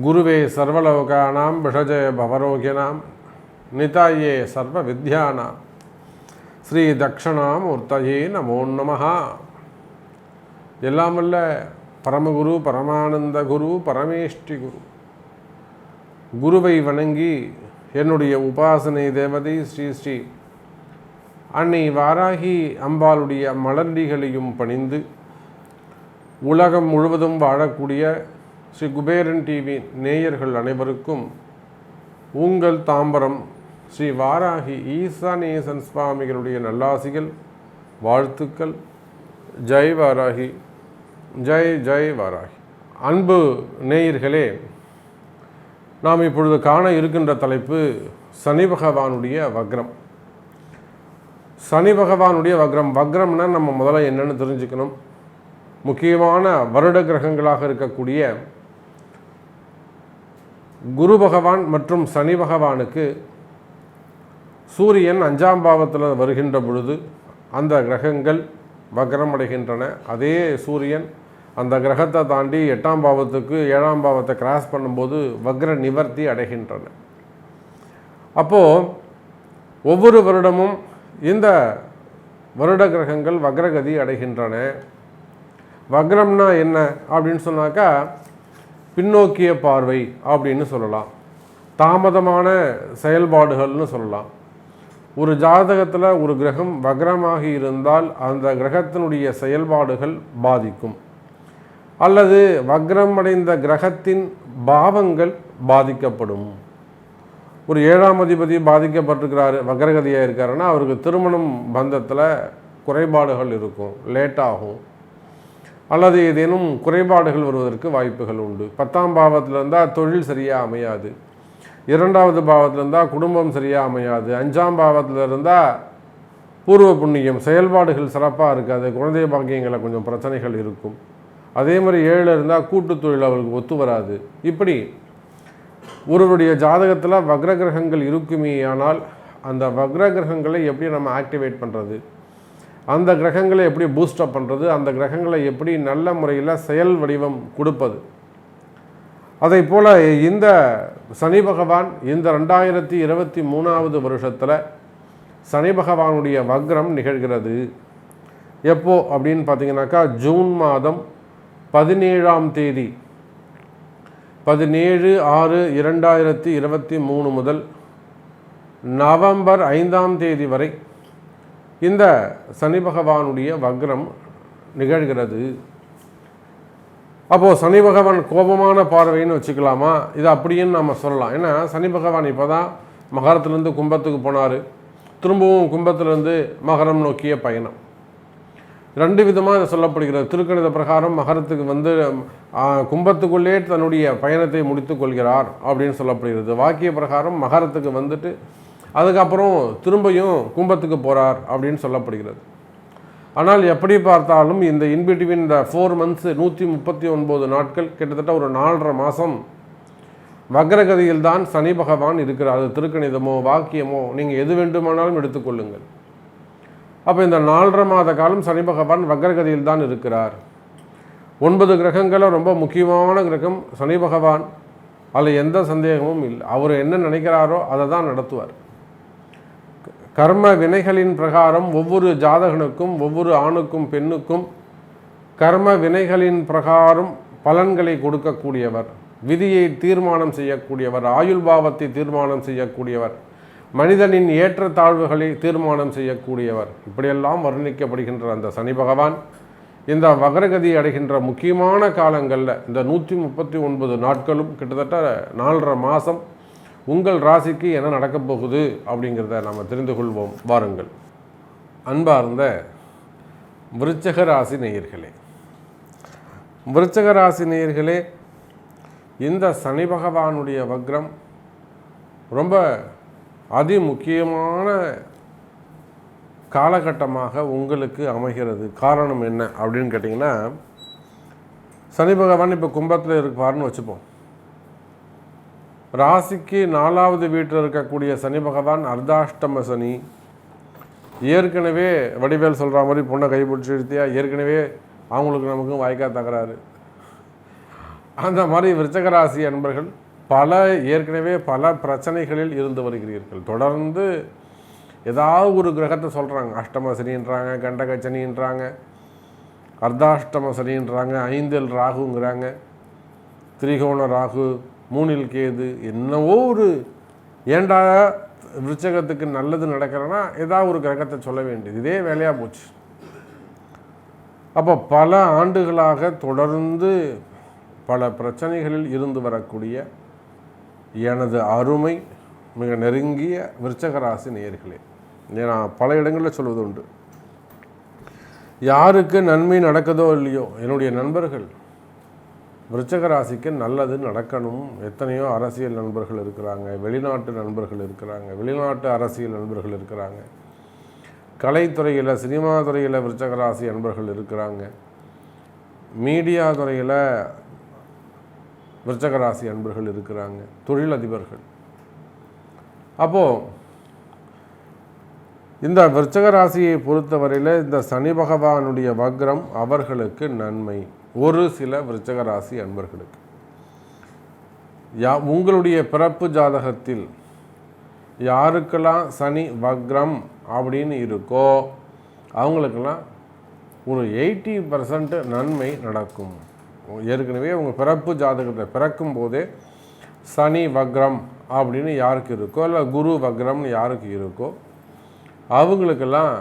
குருவே சர்வலோகானாம் விஷஜய பவரோகிணாம் நிதாயே சர்வ வித்யானாம் ஸ்ரீ தக்ஷணாமூர்த்தயே நமோ நமஹ. எல்லாம் வல்ல பரமகுரு பரமானந்த குரு பரமேஷ்டி குரு குருவை வணங்கி என்னுடைய உபாசனை தேவதை ஸ்ரீ ஸ்ரீ அன்னை வாராகி அம்பாளுடைய மலர்டிகளையும் பணிந்து உலகம் முழுவதும் வாழக்கூடிய ஸ்ரீ குபேரன் டிவி நேயர்கள் அனைவருக்கும் உங்கள் தாம்பரம் ஸ்ரீ வாராகி ஈசானேசன் சுவாமிகளுடைய நல்லாசிகள் வாழ்த்துக்கள். ஜெய் வாராகி, ஜெய் ஜெய் வாராகி. அன்பு நேயர்களே, நாம் இப்பொழுது காண இருக்கின்ற தலைப்பு சனி பகவானுடைய வக்ரம். சனி பகவானுடைய வக்ரம். வக்ரம்னா நம்ம முதல்ல என்னென்னு தெரிஞ்சுக்கணும். முக்கியமான வருட கிரகங்களாக இருக்கக்கூடிய குரு பகவான் மற்றும் சனி பகவானுக்கு சூரியன் 5ஆம் பாவத்தில் வருகின்ற பொழுது அந்த கிரகங்கள் வக்ரம் அடைகின்றன. அதே சூரியன் அந்த கிரகத்தை தாண்டி 8ஆம் பாவத்துக்கு 7ஆம் பாவத்தை கிராஸ் பண்ணும்போது வக்ர நிவர்த்தி அடைகின்றன. அப்போது ஒவ்வொரு வருடமும் இந்த வருட கிரகங்கள் வக்ரகதி அடைகின்றன. வக்ரம்னா என்ன அப்படின்னு சொன்னாக்கா பின்னோக்கிய பார்வை அப்படின்னு சொல்லலாம், தாமதமான செயல்பாடுகள்னு சொல்லலாம். ஒரு ஜாதகத்தில் ஒரு கிரகம் வக்ரமாகி இருந்தால் அந்த கிரகத்தினுடைய செயல்பாடுகள் பாதிக்கும், அல்லது வக்ரம் அடைந்த கிரகத்தின் பாவங்கள் பாதிக்கப்படும். ஒரு 7ஆம் அதிபதி பாதிக்கப்பட்டிருக்கிறாரு, வக்ரகதியாக இருக்காருன்னா அவருக்கு திருமணம் பந்தத்தில் குறைபாடுகள் இருக்கும், லேட்டாகும், அல்லது ஏதேனும் குறைபாடுகள் வருவதற்கு வாய்ப்புகள் உண்டு. 10ஆம் பாவத்தில் இருந்தால் தொழில் சரியாக அமையாது, 2வது பாவத்தில் இருந்தால் குடும்பம் சரியாக அமையாது, 5ஆம் பாவத்தில் இருந்தால் பூர்வ புண்ணியம் செயல்பாடுகள் சிறப்பாக இருக்காது, குழந்தை பாக்கியங்களில் கொஞ்சம் பிரச்சனைகள் இருக்கும். அதே மாதிரி 7 இருந்தால் கூட்டு தொழில் அவருக்கு ஒத்து வராது. இப்படி ஒருவருடைய ஜாதகத்தில் வக்ர கிரகங்கள் இருக்குமே, ஆனால் அந்த வக்ர கிரகங்களை எப்படி நம்ம ஆக்டிவேட் பண்ணுறது, அந்த கிரகங்களை எப்படி பூஸ்டப் பண்ணுறது, அந்த கிரகங்களை எப்படி நல்ல முறையில் செயல் வடிவம் கொடுப்பது. அதை போல் இந்த சனி பகவான் இந்த 2023வது வருஷத்தில் சனி பகவானுடைய வக்ரம் நிகழ்கிறது. எப்போ அப்படின்னு பார்த்தீங்கன்னாக்கா ஜூன் மாதம் 17ஆம் தேதி 17/6/2023 முதல் நவம்பர் 5ஆம் தேதி வரை இந்த சனி பகவானுடைய வக்ரம் நிகழ்கிறது. அப்போது சனி பகவான் கோபமான பார்வைன்னு வச்சுக்கலாமா, இது அப்படின்னு நம்ம சொல்லலாம். ஏன்னா சனி பகவான் இப்போ தான் மகரத்துலேருந்து கும்பத்துக்கு போனார், திரும்பவும் கும்பத்திலேருந்து மகரம் நோக்கிய பயணம். 2 விதமாக இதை சொல்லப்படுகிறது. திருக்கணித பிரகாரம் மகரத்துக்கு வந்து கும்பத்துக்குள்ளே தன்னுடைய பயணத்தை முடித்து கொள்கிறார் அப்படின்னு சொல்லப்படுகிறது. வாக்கிய பிரகாரம் மகரத்துக்கு வந்துட்டு அதுக்கப்புறம் திரும்பியும் கும்பத்துக்கு போகிறார் அப்படின்னு சொல்லப்படுகிறது. ஆனால் எப்படி பார்த்தாலும் இந்த இன்பிட்வீன் இந்த 4 months 139 நாட்கள் கிட்டத்தட்ட ஒரு 4.5 மாதம் வக்ரகதியில் தான் சனி பகவான் இருக்கிறார். அது திருக்கணிதமோ வாக்கியமோ நீங்கள் எது வேண்டுமானாலும் எடுத்துக்கொள்ளுங்கள். அப்போ இந்த 4.5 மாத காலம் சனி பகவான் வக்ரகதியில் தான் இருக்கிறார். 9 கிரகங்களில் ரொம்ப முக்கியமான கிரகம் சனி பகவான், அதில் எந்த சந்தேகமும் இல்லை. அவர் என்ன நினைக்கிறாரோ அதை தான் நடத்துவார். கர்ம வினைகளின் பிரகாரம் ஒவ்வொரு ஜாதகனுக்கும் ஒவ்வொரு ஆணுக்கும் பெண்ணுக்கும் கர்ம வினைகளின் பிரகாரம் பலன்களை கொடுக்கக்கூடியவர், விதியை தீர்மானம் செய்யக்கூடியவர், ஆயுள் பாவத்தை தீர்மானம் செய்யக்கூடியவர், மனிதனின் ஏற்றத்தாழ்வுகளை தீர்மானம் செய்யக்கூடியவர், இப்படியெல்லாம் வர்ணிக்கப்படுகின்ற அந்த சனி பகவான் இந்த வக்ரகதி அடைகின்ற முக்கியமான காலங்களில் இந்த 139 நாட்களும் கிட்டத்தட்ட 4.5 மாதம் உங்கள் ராசிக்கு என்ன நடக்கப் போகுது அப்படிங்கிறத நம்ம தெரிந்து கொள்வோம். வாருங்கள். அன்பார்ந்த விருச்சக ராசி நேயர்களே, விருச்சக ராசி நேயர்களே, இந்த சனி பகவானுடைய வக்ரம் ரொம்ப அதிமுக்கியமான காலகட்டமாக உங்களுக்கு அமைகிறது. காரணம் என்ன அப்படின்னு கேட்டிங்கன்னா, சனி பகவான் இப்போ கும்பத்தில் இருப்பார்னு வச்சுப்போம். ராசிக்கு 4வது வீட்டில் இருக்கக்கூடிய சனி பகவான் அர்த்தாஷ்டம சனி, ஏற்கனவே வடிவேல் சொல்கிற மாதிரி பொண்ணை கைப்பிடிச்சி இழுத்தியா, ஏற்கனவே அவங்களுக்கு நமக்கும் வாய்க்கா தகராறு. அந்த மாதிரி விருச்சிக ராசி அன்பர்கள் ஏற்கனவே பல பிரச்சனைகளில் இருந்து வருகிறீர்கள். தொடர்ந்து ஏதாவது ஒரு கிரகத்தை சொல்கிறாங்க. அஷ்டம சனின்றாங்க, கண்டக சனின்றாங்க, அர்த்தாஷ்டம சனின்றாங்க, 5ல் ராகுங்கிறாங்க, திரிகோண ராகு, 3ல் கேது, என்னவோ ஒரு ஏண்டா விருச்சகத்துக்கு நல்லது நடக்கிறன்னா ஏதாவது ஒரு கிரகத்தை சொல்ல வேண்டியது, இதே வேலையாக போச்சு. அப்போ பல ஆண்டுகளாக தொடர்ந்து பல பிரச்சனைகளில் இருந்து வரக்கூடிய எனது அருமை மிக நெருங்கிய விருச்சிக ராசி நேயர்களே, நான் பல இடங்களில் சொல்வது உண்டு. யாருக்கு நன்மை நடக்குதோ இல்லையோ, என்னுடைய நண்பர்கள் விருச்சிக ராசிக்கு நல்லது நடக்கணும். எத்தனையோ அரசியல் நண்பர்கள் இருக்கிறாங்க, வெளிநாட்டு நண்பர்கள் இருக்கிறாங்க, வெளிநாட்டு அரசியல் நண்பர்கள் இருக்கிறாங்க, கலைத்துறையில் சினிமா துறையில் விருச்சிக ராசி நண்பர்கள் இருக்கிறாங்க, மீடியா துறையில் விருச்சிக ராசி நண்பர்கள் இருக்கிறாங்க, தொழிலதிபர்கள். அப்போது இந்த விருச்சிக ராசியை பொறுத்தவரையில் இந்த சனி பகவானுடைய வக்ரம் அவர்களுக்கு நன்மை. ஒரு சில விருச்சிக ராசி அன்பர்களுக்கு உங்களுடைய பிறப்பு ஜாதகத்தில் யாருக்கெல்லாம் சனி வக்ரம் அப்படின்னு இருக்கோ அவங்களுக்கெல்லாம் ஒரு 80% நன்மை நடக்கும். ஏற்கனவே உங்கள் பிறப்பு ஜாதகத்தை பிறக்கும் போதே சனி வக்ரம் அப்படின்னு யாருக்கு இருக்கோ, இல்லை குரு வக்ரம்னு யாருக்கு இருக்கோ அவங்களுக்கெல்லாம்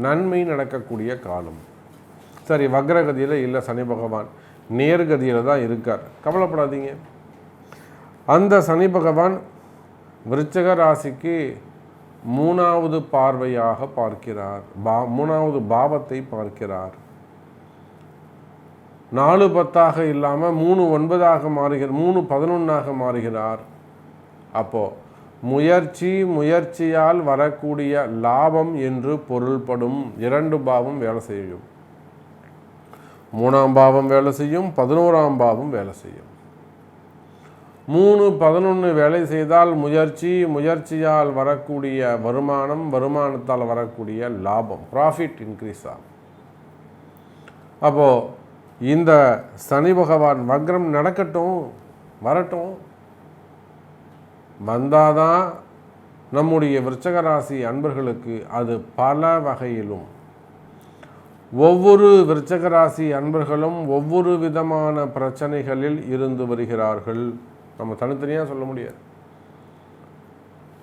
நன்மை நடக்கக்கூடிய காலம். சரி, வக்ரகதியில் இல்லை, சனி பகவான் நேர்கதியில் தான் இருக்கார், கவலைப்படாதீங்க. அந்த சனி பகவான் விருச்சிக ராசிக்கு 3வது பார்வையாக பார்க்கிறார், 3வது பாவத்தை பார்க்கிறார். 4-10 இல்லாமல் 3-9 மாறுகிறார், 3-11 மாறுகிறார். அப்போது முயற்சியால் வரக்கூடிய லாபம் என்று பொருள்படும் 2 பாவம் வேலை செய்யும். 3ஆம் பாவம் வேலை செய்யும், 11ஆம் பாவம் வேலை செய்யும். 3-11 வேலை செய்தால் முயற்சியால் வரக்கூடிய வருமானத்தால் வரக்கூடிய லாபம், ப்ராஃபிட் இன்க்ரீஸ் ஆகும். அப்போது இந்த சனி பகவான் வக்ரம் நடக்கட்டும், வரட்டும், வந்தாதான் நம்முடைய விருச்சிக ராசி அன்பர்களுக்கு அது பல வகையிலும், ஒவ்வொரு விருச்சிக ராசி அன்பர்களும் ஒவ்வொரு விதமான பிரச்சனைகளில் இருந்து வருகிறார்கள். நம்ம தனித்தனியாக சொல்ல முடியாது.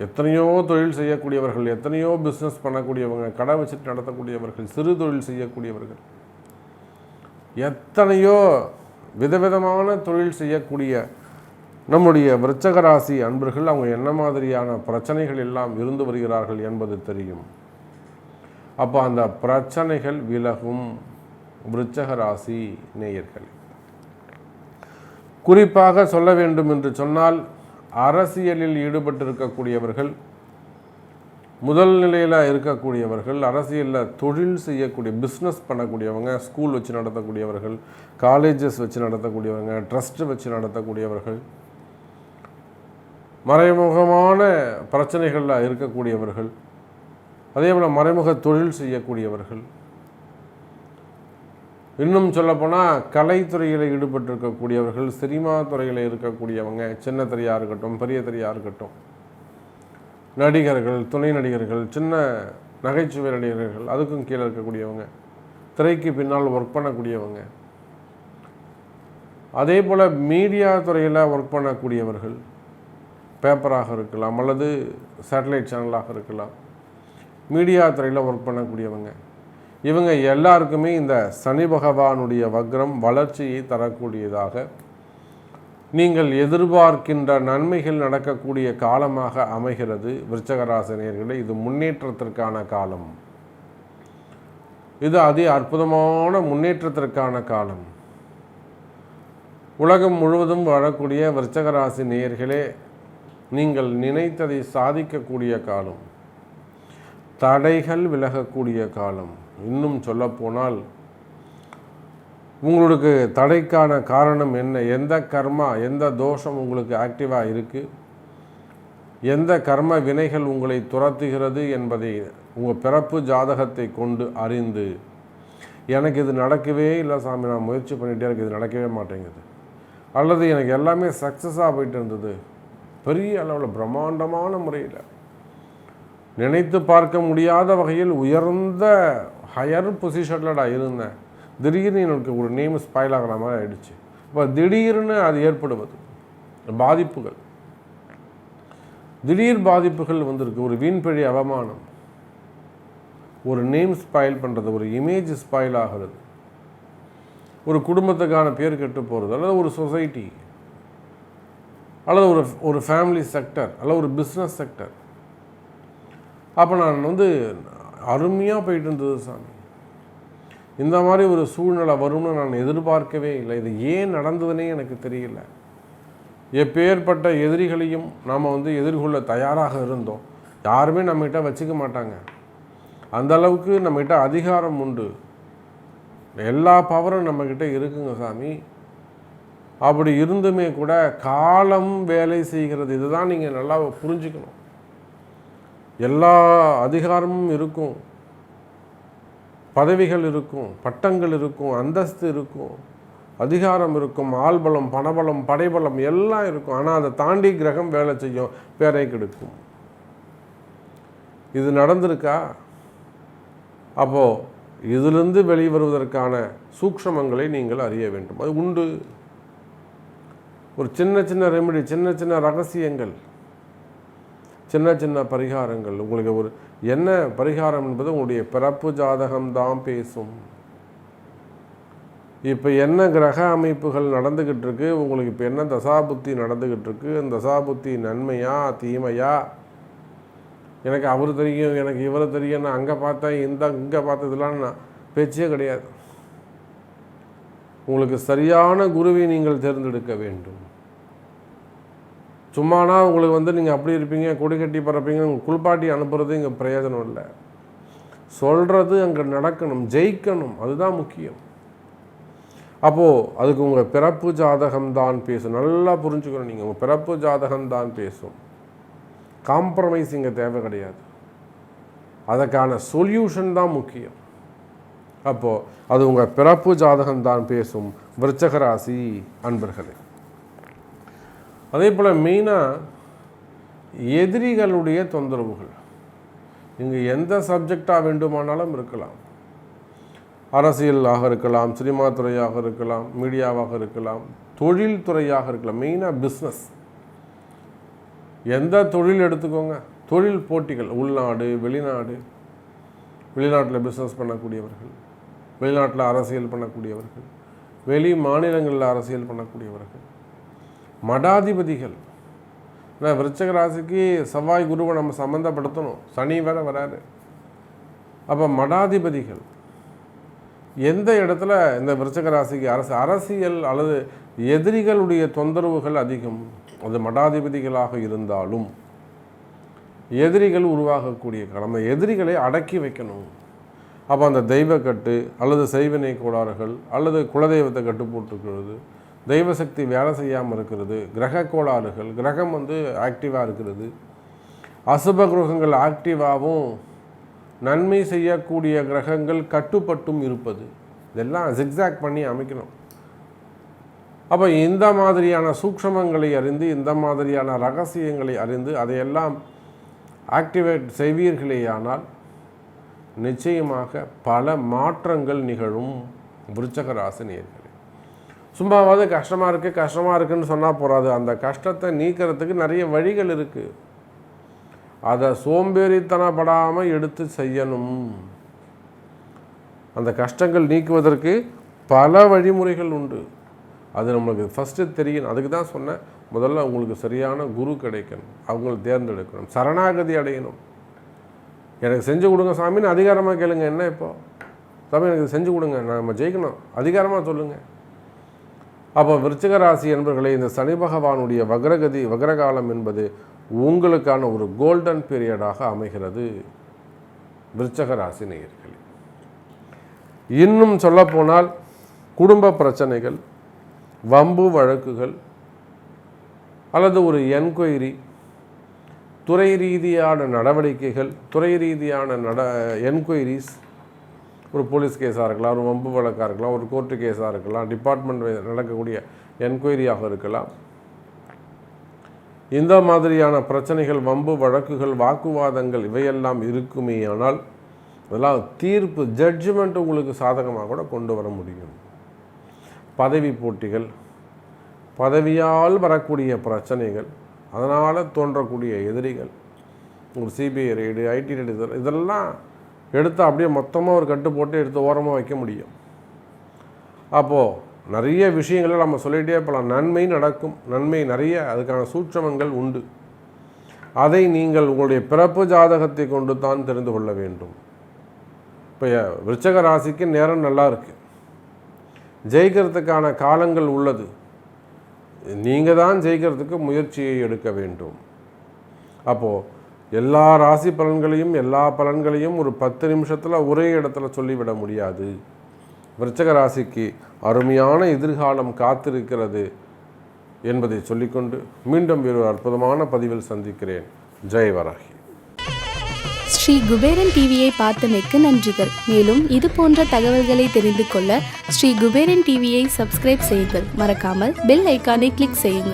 எத்தனையோ தொழில் செய்யக்கூடியவர்கள், எத்தனையோ பிஸ்னஸ் பண்ணக்கூடியவங்க, கடை வச்சுட்டு நடத்தக்கூடியவர்கள், சிறு தொழில் செய்யக்கூடியவர்கள், எத்தனையோ விதவிதமான தொழில் செய்யக்கூடிய நம்முடைய விருச்சிக ராசி அன்பர்கள் அவங்க என்ன மாதிரியான பிரச்சனைகள் எல்லாம் இருந்து வருகிறார்கள் என்பது தெரியும். அப்போ அந்த பிரச்சனைகள் விலகும். விருச்சிக ராசி நேயர்கள், குறிப்பாக சொல்ல வேண்டும் என்று சொன்னால், அரசியலில் ஈடுபட்டிருக்கக்கூடியவர்கள், முதல் நிலையில் இருக்கக்கூடியவர்கள், அரசியலில் தொழில் செய்யக்கூடிய பிஸ்னஸ் பண்ணக்கூடியவங்க, ஸ்கூல் வச்சு நடத்தக்கூடியவர்கள், காலேஜஸ் வச்சு நடத்தக்கூடியவங்க, ட்ரஸ்ட்டு வச்சு நடத்தக்கூடியவர்கள், மறைமுகமான பிரச்சனைகளில் இருக்கக்கூடியவர்கள், அதே போல் மறைமுக தொழில் செய்யக்கூடியவர்கள், இன்னும் சொல்லப்போனால் கலைத்துறையில் ஈடுபட்டிருக்கக்கூடியவர்கள், சினிமா துறையில் இருக்கக்கூடியவங்க, சின்ன திரையாக இருக்கட்டும், பெரிய திரையாக இருக்கட்டும், நடிகர்கள், துணை நடிகர்கள், சின்ன நகைச்சுவை நடிகர்கள், அதுக்கும் கீழே இருக்கக்கூடியவங்க, திரைக்கு பின்னால் ஒர்க் பண்ணக்கூடியவங்க, அதே போல் மீடியா துறையில் ஒர்க் பண்ணக்கூடியவர்கள், பேப்பராக இருக்கலாம் அல்லது சேட்டலைட் சேனலாக இருக்கலாம், மீடியா துறையில் ஒர்க் பண்ணக்கூடியவங்க, இவங்க எல்லாருக்குமே இந்த சனி பகவானுடைய வக்ரம் வளர்ச்சியை தரக்கூடியதாக, நீங்கள் எதிர்பார்க்கின்ற நன்மைகள் நடக்கக்கூடிய காலமாக அமைகிறது. விருச்சிக ராசி நேயர்களே, இது முன்னேற்றத்திற்கான காலம், இது அதி அற்புதமான முன்னேற்றத்திற்கான காலம். உலகம் முழுவதும் வாழக்கூடிய விருச்சிக ராசி நேயர்களே, நீங்கள் நினைத்ததை சாதிக்கக்கூடிய காலம், தடைகள் விலகக்கூடிய காலம். இன்னும் சொல்லப்போனால், உங்களுக்கு தடைக்கான காரணம் என்ன, எந்த கர்மா, எந்த தோஷம் உங்களுக்கு ஆக்டிவாக இருக்குது, எந்த கர்ம வினைகள் உங்களை துரத்துகிறது என்பதை உங்கள் பிறப்பு ஜாதகத்தை கொண்டு அறிந்து, எனக்கு இது நடக்கவே இல்லை சாமி, நான் முயற்சி பண்ணிகிட்டே எனக்கு இது நடக்கவே மாட்டேங்குது, அல்லது எனக்கு எல்லாமே சக்ஸஸாக போயிட்டு இருந்தது, பெரிய அளவில் பிரம்மாண்டமான முறையில் நினைத்து பார்க்க முடியாத வகையில் உயர்ந்த ஹையர் பொசிஷனில் நான் இருந்தேன், திடீர்னு எனக்கு ஒரு நேம் ஸ்பாயில் ஆகிற மாதிரி ஆயிடுச்சு. இப்போ திடீர்னு அது ஏற்படுவது பாதிப்புகள், திடீர் பாதிப்புகள் வந்திருக்கு. ஒரு வீண்பழி அவமானம், ஒரு நேம் ஸ்பாயில் பண்ணுறது, ஒரு இமேஜ் ஸ்பாயில் ஆகிறது, ஒரு குடும்பத்துக்கான பேர் கெட்டு போகிறது, அல்லது ஒரு சொசைட்டி, அல்லது ஒரு ஃபேமிலி செக்டர், அல்லது ஒரு பிஸ்னஸ் செக்டர். அப்போ நான் அருமையாக போயிட்டு இருந்தது சாமி, இந்த மாதிரி ஒரு சூழ்நிலை வரும்னு நான் எதிர்பார்க்கவே இல்லை, இது ஏன் நடந்ததுன்னே எனக்கு தெரியல. எப்பேற்பட்ட எதிரிகளையும் நாம் எதிர்கொள்ள தயாராக இருந்தோம். யாருமே நம்மகிட்ட வச்சுக்க மாட்டாங்க, அந்த அளவுக்கு நம்மகிட்ட அதிகாரம் உண்டு, எல்லா பவரும் நம்மக்கிட்ட இருக்குங்க சாமி. அப்படி இருந்துமே கூட காலம் வேலை செய்கிறது. இதுதான் நீங்கள் நல்லா புரிஞ்சுக்கணும். எல்லா அதிகாரமும் இருக்கும், பதவிகள் இருக்கும், பட்டங்கள் இருக்கும், அந்தஸ்து இருக்கும், அதிகாரம் இருக்கும், ஆள்பலம், பணபலம், படைபலம் எல்லாம் இருக்கும். ஆனால் அதை தாண்டி கிரகம் வேலை செய்யும், பேரை கெடுக்கும். இது நடந்திருக்கா? அப்போது இதிலிருந்து வெளிவருவதற்கான சூக்ஷ்மங்களை நீங்கள் அறிய வேண்டும். அது உண்டு. ஒரு சின்ன சின்ன ரெமெடி, சின்ன சின்ன ரகசியங்கள், சின்ன சின்ன பரிகாரங்கள். உங்களுக்கு ஒரு என்ன பரிகாரம் என்பது உங்களுடைய பிறப்பு ஜாதகம்தான் பேசும். இப்போ என்ன கிரக அமைப்புகள் நடந்துக்கிட்டு இருக்கு, உங்களுக்கு இப்போ என்ன தசாபுத்தி நடந்துக்கிட்டு இருக்கு, அந்த தசாபுத்தி நன்மையா தீமையா, எனக்கு அவர் தெரியும், எனக்கு இவரை தெரியும், நான் அங்கே பார்த்தேன், இங்கே பார்த்ததுலாம் நான் பேச்சே கிடையாது. உங்களுக்கு சரியான குருவை நீங்கள் தேர்ந்தெடுக்க வேண்டும். சும்மானா உங்களுக்கு நீங்கள் அப்படி இருப்பீங்க, கொடி கட்டி பறப்பீங்க, உங்கள் குளிப்பாட்டி அனுப்புறது இங்கே பிரயோஜனம் இல்லை. சொல்கிறது அங்கே நடக்கணும், ஜெயிக்கணும், அதுதான் முக்கியம். அப்போது அதுக்கு உங்கள் பிறப்பு ஜாதகம்தான் பேசும். நல்லா புரிஞ்சுக்கணும். நீங்கள் உங்கள் பிறப்பு ஜாதகம்தான் பேசும். காம்ப்ரமைஸ் இங்கே தேவை கிடையாது. அதற்கான சொல்யூஷன் தான் முக்கியம். அப்போது அது உங்கள் பிறப்பு ஜாதகம்தான் பேசும். விருச்சக ராசி அன்பர்களே, அதே போல் மெயினாக எதிரிகளுடைய தொந்தரவுகள் இங்கே எந்த சப்ஜெக்டாக வேண்டுமானாலும் இருக்கலாம். அரசியலாக இருக்கலாம், சினிமா துறையாக இருக்கலாம், மீடியாவாக இருக்கலாம், தொழில் துறையாக இருக்கலாம். மெயினாக பிஸ்னஸ், எந்த தொழில் எடுத்துக்கோங்க, தொழில் போட்டிகள், உள்நாடு வெளிநாடு, வெளிநாட்டில் பிஸ்னஸ் பண்ணக்கூடியவர்கள், வெளிநாட்டில் அரசியல் பண்ணக்கூடியவர்கள், வெளி மாநிலங்களில் அரசியல் பண்ணக்கூடியவர்கள், மடாதிபதிகள். ஏன்னா விருச்சக ராசிக்கு செவ்வாய் குருவை நம்ம சம்மந்தப்படுத்தணும், சனி வேற வராரு. அப்போ மடாதிபதிகள் எந்த இடத்துல இந்த விருச்சக ராசிக்கு அரசியல் அல்லது எதிரிகளுடைய தொந்தரவுகள் அதிகம். அது மடாதிபதிகளாக இருந்தாலும் எதிரிகள் உருவாகக்கூடிய காலம். எதிரிகளை அடக்கி வைக்கணும். அப்போ அந்த தெய்வக்கட்டு அல்லது செய்வினை கோளாறுகள் அல்லது குலதெய்வத்தை கட்டு போட்டுக்கிறது, தெய்வசக்தி வேலை செய்யாமல் இருக்கிறது, கிரக கோளாறுகள், கிரகம் ஆக்டிவாக இருக்கிறது, அசுப கிரகங்கள் ஆக்டிவாகவும் நன்மை செய்யக்கூடிய கிரகங்கள் கட்டுப்பட்டும் இருப்பது, இதெல்லாம் ஜிக்ஸாக் பண்ணி அமைக்கணும். அப்போ இந்த மாதிரியான சூக்ஷ்மங்களை அறிந்து, இந்த மாதிரியான ரகசியங்களை அறிந்து அதையெல்லாம் ஆக்டிவேட் செய்வீர்களேயானால் நிச்சயமாக பல மாற்றங்கள் நிகழும். விருச்சக ராசி நேயர்களே, சும்மாவது கஷ்டமாக இருக்குன்னு சொன்னால் போகாது. அந்த கஷ்டத்தை நீக்கிறதுக்கு நிறைய வழிகள் இருக்குது. அதை சோம்பேறித்தனப்படாமல் எடுத்து செய்யணும். அந்த கஷ்டங்கள் நீக்குவதற்கு பல வழிமுறைகள் உண்டு. அது நம்மளுக்கு ஃபஸ்ட்டு தெரியணும். அதுக்கு தான் சொன்னேன், முதல்ல உங்களுக்கு சரியான குரு கிடைக்கணும், அவங்கள தேர்ந்தெடுக்கணும், சரணாகதி அடையணும். எனக்கு செஞ்சு கொடுங்க சாமின்னு அதிகாரமாக கேளுங்க. என்ன இப்போ சாமி எனக்கு செஞ்சு கொடுங்க, நம்ம ஜெயிக்கணும், அதிகாரமாக சொல்லுங்கள். அப்போ விருச்சிக ராசி என்பவர்களே, இந்த சனி பகவானுடைய வக்ரகாலம் என்பது உங்களுக்கான ஒரு கோல்டன் பீரியடாக அமைகிறது. விருச்சிக ராசி நேயர்களே, இன்னும் சொல்லப்போனால் குடும்ப பிரச்சனைகள், வம்பு வழக்குகள் அல்லது ஒரு என்கொயரி, துறை ரீதியான நடவடிக்கைகள், துறை ரீதியான என்கொயரிஸ், ஒரு போலீஸ் கேஸாக இருக்கலாம், ஒரு வம்பு வழக்காக இருக்கலாம், ஒரு கோர்ட்டு கேஸாக இருக்கலாம், டிபார்ட்மெண்ட் நடக்கக்கூடிய என்கொயரியாக இருக்கலாம். இந்த மாதிரியான பிரச்சனைகள், வம்பு வழக்குகள், வாக்குவாதங்கள் இவையெல்லாம் இருக்குமே. ஆனால் இதெல்லாம் தீர்ப்பு, ஜட்ஜ்மெண்ட் உங்களுக்கு சாதகமாக கூட கொண்டு வர முடியும். பதவி போட்டிகள், பதவியால் வரக்கூடிய பிரச்சனைகள், அதனால் தோன்றக்கூடிய எதிரிகள், ஒரு சிபிஐ ரெய்டு, ஐடி ரெய்டு, இதெல்லாம் எடுத்து அப்படியே மொத்தமாக ஒரு கட்டு போட்டு எடுத்து ஓரமாக வைக்க முடியும். அப்போது நிறைய விஷயங்களை நம்ம சொல்லிகிட்டே போகலாம். நன்மை நடக்கும், நன்மை நிறைய, அதுக்கான சூட்சமங்கள் உண்டு. அதை நீங்கள் உங்களுடைய பிறப்பு ஜாதகத்தை கொண்டு தான் தெரிந்து கொள்ள வேண்டும். இப்போ விருச்சக ராசிக்கு நேரம் நல்லா இருக்குது, ஜெயிக்கிறதுக்கான காலங்கள் உள்ளது. நீங்கள் தான் ஜெயிக்கிறதுக்கு முயற்சியை எடுக்க வேண்டும். அப்போது எல்லா ராசி பலன்களையும், எல்லா பலன்களையும் ஒரு 10 நிமிஷத்தில் ஒரே இடத்துல சொல்லிவிட முடியாது. விருச்சக ராசிக்கு அருமையான எதிர்காலம் காத்திருக்கிறது என்பதை சொல்லிக்கொண்டு மீண்டும் ஒரு அற்புதமான பதிவில் சந்திக்கிறேன். ஜெய் வராகி. ஸ்ரீ குபேரன் டிவியை பார்த்தமைக்கு நன்றிகள். மேலும் இது போன்ற தகவல்களை தெரிந்து கொள்ள ஸ்ரீ குபேரன் டிவியை சப்ஸ்கிரைப் செய்யுங்கள். மறக்காமல் பெல் ஐக்கானை கிளிக் செய்யுங்கள்.